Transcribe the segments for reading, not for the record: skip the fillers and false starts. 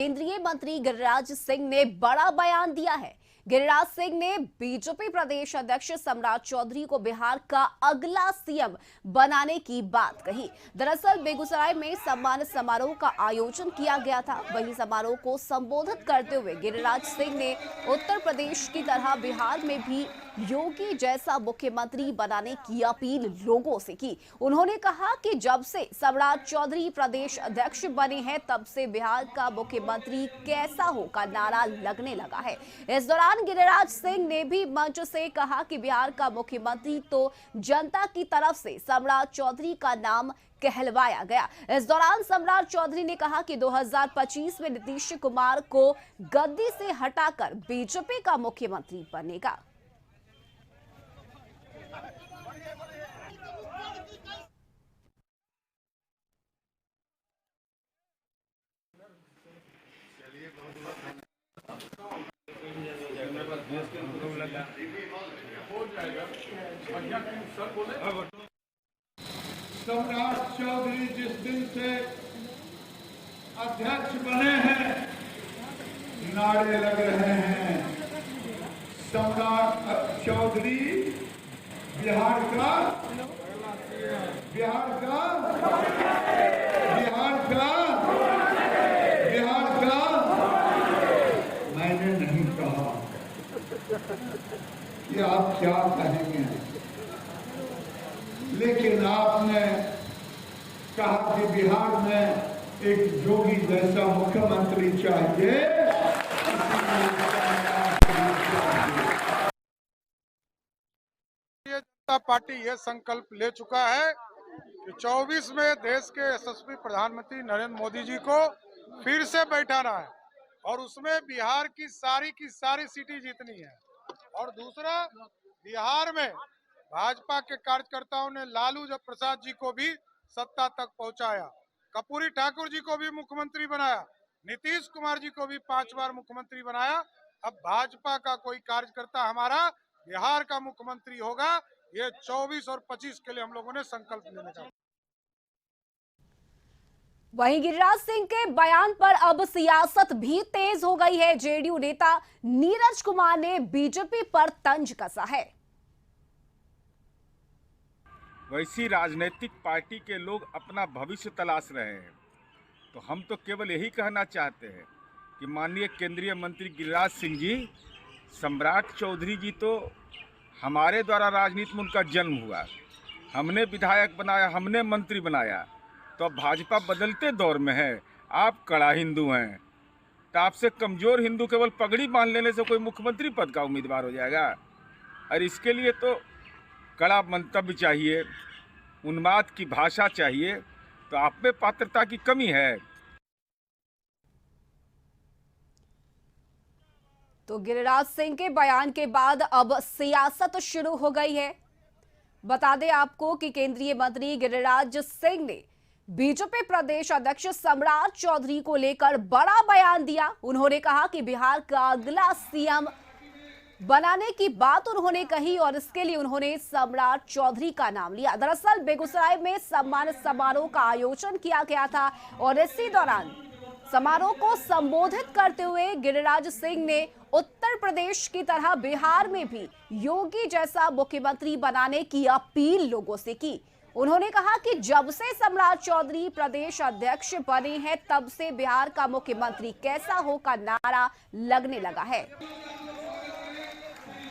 केंद्रीय मंत्री गिरिराज सिंह ने बड़ा बयान दिया है। गिरिराज सिंह ने बीजेपी प्रदेश अध्यक्ष सम्राट चौधरी को बिहार का अगला सीएम बनाने की बात कही। दरअसल बेगूसराय में सम्मान समारोह का आयोजन किया गया था। वहीं समारोह को संबोधित करते हुए गिरिराज सिंह ने उत्तर प्रदेश की तरह बिहार में भी योगी जैसा मुख्यमंत्री बनाने की अपील लोगों से की। उन्होंने कहा कि जब से सम्राट चौधरी प्रदेश अध्यक्ष बने हैं तब से बिहार का मुख्यमंत्री कैसा हो का नारा लगने लगा है। इस दौरान गिरिराज सिंह ने भी मंच से कहा कि बिहार का मुख्यमंत्री तो जनता की तरफ से सम्राट चौधरी का नाम कहलवाया गया। इस दौरान सम्राट चौधरी ने कहा कि 2025 में नीतीश कुमार को गद्दी से हटाकर बीजेपी का मुख्यमंत्री बनेगा। सम्राट चौधरी जिस दिन से अध्यक्ष बने हैं नारे लग रहे हैं। सम्राट चौधरी बिहार का मैंने नहीं कहा। ये आप क्या कहेंगे? लेकिन आपने कहा कि बिहार में एक योगी जैसा मुख्यमंत्री चाहिए। भारतीय जनता पार्टी यह संकल्प ले चुका है कि 24 में देश के यशस्वी प्रधानमंत्री नरेंद्र मोदी जी को फिर से बैठाना है और उसमें बिहार की सारी सीटें जीतनी है। और दूसरा, बिहार में भाजपा के कार्यकर्ताओं ने लालू प्रसाद जी को भी सत्ता तक पहुंचाया, कर्पूरी ठाकुर जी को भी मुख्यमंत्री बनाया, नीतीश कुमार जी को भी 5 बार मुख्यमंत्री बनाया। अब भाजपा का कोई कार्यकर्ता हमारा बिहार का मुख्यमंत्री होगा। ये 24 और 25 के लिए हम लोगों ने संकल्प लेने का। वहीं गिरिराज सिंह के बयान पर अब सियासत भी तेज हो गई है। जेडीयू नेता नीरज कुमार ने बीजेपी पर तंज कसा है। वैसी राजनीतिक पार्टी के लोग अपना भविष्य तलाश रहे हैं, तो हम तो केवल यही कहना चाहते हैं कि माननीय केंद्रीय मंत्री गिरिराज सिंह जी, सम्राट चौधरी जी तो हमारे द्वारा राजनीति में उनका जन्म हुआ, हमने विधायक बनाया, हमने मंत्री बनाया। तो अब भाजपा बदलते दौर में है। आप कड़ा हिंदू हैं, तो आपसे कमज़ोर हिंदू केवल पगड़ी बांध लेने से कोई मुख्यमंत्री पद का उम्मीदवार हो जाएगा? और इसके लिए तो कड़ा मंतव्य चाहिए, उन्माद की भाषा चाहिए। तो आप में पात्रता की कमी है। तो गिरिराज सिंह के बयान के बाद अब सियासत शुरू हो गई है। बता दें आपको कि केंद्रीय मंत्री गिरिराज सिंह ने बीजेपी प्रदेश अध्यक्ष सम्राट चौधरी को लेकर बड़ा बयान दिया। उन्होंने कहा कि बिहार का अगला सीएम बनाने की बात उन्होंने कही और इसके लिए उन्होंने सम्राट चौधरी का नाम लिया। दरअसल बेगूसराय में सम्मान समारोह का आयोजन किया गया था और इसी दौरान समारोह को संबोधित करते हुए गिरिराज सिंह ने उत्तर प्रदेश की तरह बिहार में भी योगी जैसा मुख्यमंत्री बनाने की अपील लोगों से की। उन्होंने कहा कि जब से सम्राट चौधरी प्रदेश अध्यक्ष बने हैं तब से बिहार का मुख्यमंत्री कैसा हो का नारा लगने लगा है।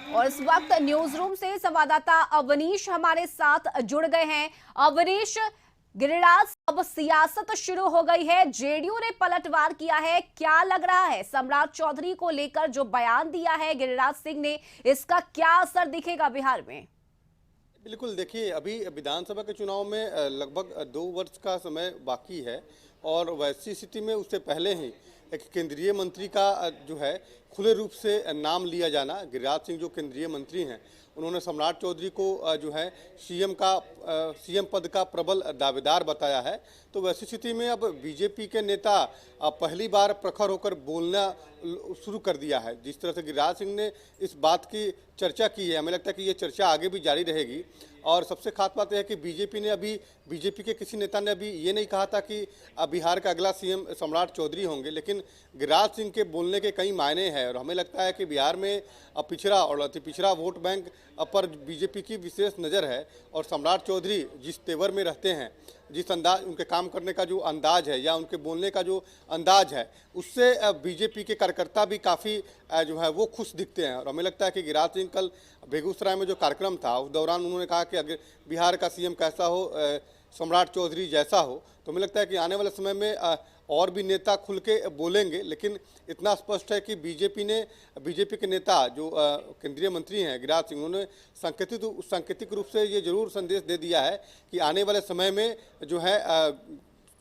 और इस वक्त न्यूज रूम से संवाददाता अवनीश हमारे साथ जुड़ गए हैं। अवनीश, गिरिराज, अब सियासत शुरू हो गई है, जेडीयू ने पलटवार किया है, क्या लग रहा है सम्राट चौधरी को लेकर जो बयान दिया है गिरिराज सिंह ने, इसका क्या असर दिखेगा बिहार में? बिल्कुल, देखिए अभी विधानसभा के चुनाव में लगभग 2 वर्ष का समय बाकी है और वैसी स्थिति में उससे पहले ही एक केंद्रीय मंत्री का जो है खुले रूप से नाम लिया जाना। गिरिराज सिंह जो केंद्रीय मंत्री हैं, उन्होंने सम्राट चौधरी को जो है सीएम पद का प्रबल दावेदार बताया है। तो वैसी स्थिति में अब बीजेपी के नेता पहली बार प्रखर होकर बोलना शुरू कर दिया है। जिस तरह से गिरिराज सिंह ने इस बात की चर्चा की है, हमें लगता है कि ये चर्चा आगे भी जारी रहेगी। और सबसे खास बात यह है कि बीजेपी के किसी नेता ने अभी ये नहीं कहा था कि बिहार का अगला सीएम सम्राट चौधरी होंगे, लेकिन गिरिराज सिंह के बोलने के कई मायने हैं। और हमें लगता है कि बिहार में पिछड़ा और अति पिछड़ा वोट बैंक पर बीजेपी की विशेष नज़र है। और सम्राट चौधरी जिस तेवर में रहते हैं, जिस अंदाज उनके काम करने का जो अंदाज है या उनके बोलने का जो अंदाज है, उससे बीजेपी के कार्यकर्ता भी काफ़ी जो है वो खुश दिखते हैं। और हमें लगता है कि गिरिराज सिंह कल बेगूसराय में जो कार्यक्रम था, उस दौरान उन्होंने कहा कि अगर बिहार का सीएम कैसा हो, सम्राट चौधरी जैसा हो। तो हमें लगता है कि आने वाले समय में और भी नेता खुल के बोलेंगे। लेकिन इतना स्पष्ट है कि बीजेपी के नेता जो केंद्रीय मंत्री हैं गिरिराज सिंह, उन्होंने सांकेतिक रूप से ये जरूर संदेश दे दिया है कि आने वाले समय में जो है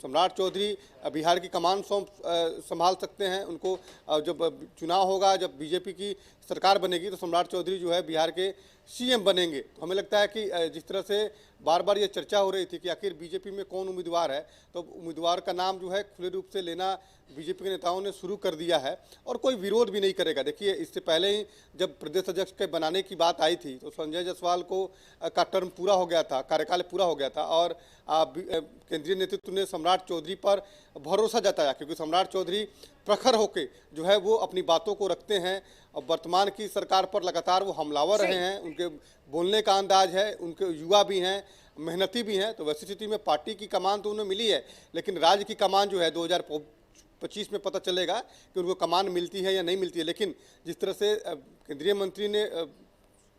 सम्राट चौधरी बिहार की कमान संभाल सकते हैं। उनको जब चुनाव होगा, जब बीजेपी की सरकार बनेगी, तो सम्राट चौधरी जो है बिहार के सीएम बनेंगे। तो हमें लगता है कि जिस तरह से बार बार ये चर्चा हो रही थी कि आखिर बीजेपी में कौन उम्मीदवार है, तो उम्मीदवार का नाम जो है खुले रूप से लेना बीजेपी के नेताओं ने शुरू कर दिया है और कोई विरोध भी नहीं करेगा। देखिए, इससे पहले ही जब प्रदेश अध्यक्ष के बनाने की बात आई थी, तो संजय जायसवाल का टर्म पूरा हो गया था, कार्यकाल पूरा हो गया था और केंद्रीय नेतृत्व ने सम्राट चौधरी पर भरोसा जताया, क्योंकि सम्राट चौधरी प्रखर होके जो है वो अपनी बातों को रखते हैं और वर्तमान की सरकार पर लगातार वो हमलावर रहे हैं। उनके बोलने का अंदाज है, उनके युवा भी हैं, मेहनती भी हैं। तो वैसी स्थिति में पार्टी की कमान तो उन्हें मिली है, लेकिन राज्य की कमान जो है 2025 में पता चलेगा कि उनको कमान मिलती है या नहीं मिलती है। लेकिन जिस तरह से केंद्रीय मंत्री ने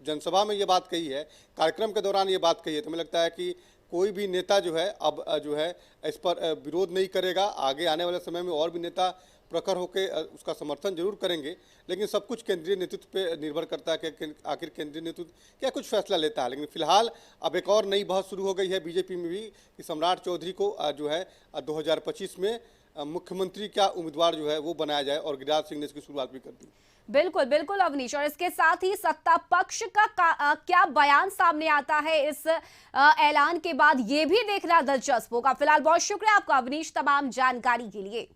जनसभा में ये बात कही है, कार्यक्रम के दौरान ये बात कही है, तो मुझे लगता है कि कोई भी नेता जो है अब जो है इस पर विरोध नहीं करेगा। आगे आने वाले समय में और भी नेता प्रखर होकर उसका समर्थन जरूर करेंगे, लेकिन सब कुछ केंद्रीय नेतृत्व पे निर्भर करता है कि आखिर केंद्रीय नेतृत्व क्या कुछ फैसला लेता है। लेकिन फिलहाल अब एक और नई बहस शुरू हो गई है बीजेपी में भी कि सम्राट चौधरी को जो है 2025 में मुख्यमंत्री का उम्मीदवार जो है वो बनाया जाए, और गिरिराज सिंह ने इसकी शुरुआत भी कर दी। बिल्कुल बिल्कुल अवनीश, और इसके साथ ही सत्ता पक्ष का क्या बयान सामने आता है इस ऐलान के बाद, ये भी देखना दिलचस्प होगा। फिलहाल बहुत शुक्रिया आपका अवनीश तमाम जानकारी के लिए।